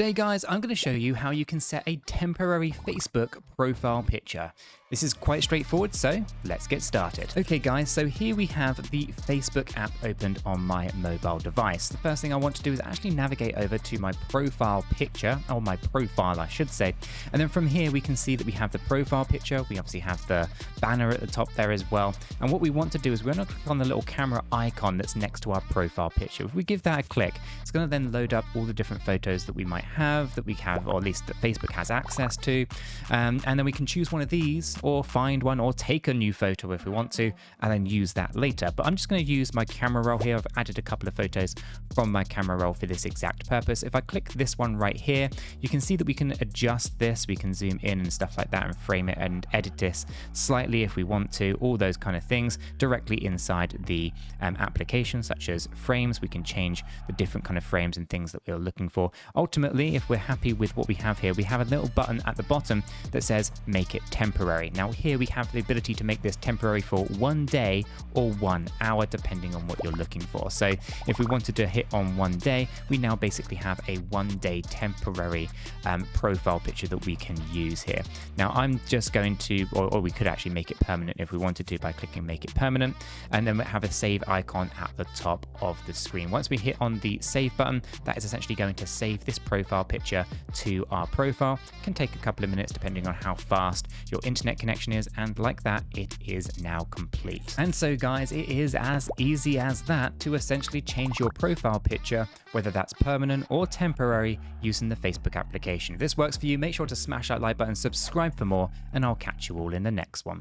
Today guys, I'm going to show you how you can set a temporary Facebook profile picture. This is quite straightforward, so let's get started. Okay guys, so here we have the Facebook app opened on my mobile device. The first thing I want to do is actually navigate over to my profile picture, or my profile I should say, and then from here we can see that we have the profile picture, we obviously have the banner at the top there as well, and what we want to do is we're going to click on the little camera icon that's next to our profile picture. If we give that a click, it's going to then load up all the different photos that we might have, or at least that Facebook has access to, and then we can choose one of these or find one or take a new photo if we want to and then use that later. But I'm just going to use my camera roll here. I've added a couple of photos from my camera roll for this exact purpose. If I click this one right here, you can see that we can adjust this, we can zoom in and stuff like that and frame it and edit this slightly if we want to, all those kind of things directly inside the application, such as frames. We can change the different kind of frames and things that we're looking for. Ultimately, if we're happy with what we have here, we have a little button at the bottom that says make it temporary. Now here we have the ability to make this temporary for 1 day or 1 hour, depending on what you're looking for. So if we wanted to hit on 1 day, we now basically have a 1 day temporary profile picture that we can use here. Now I'm just going to, or we could actually make it permanent if we wanted to by clicking make it permanent, and then we have a save icon at the top of the screen. Once we hit on the save button, that is essentially going to save this profile picture to our profile. It can take a couple of minutes depending on how fast your internet connection is, and like that, it is now complete. And so guys, it is as easy as that to essentially change your profile picture, whether that's permanent or temporary, using the Facebook application. If this works for you, make sure to smash that like button, subscribe for more, and I'll catch you all in the next one.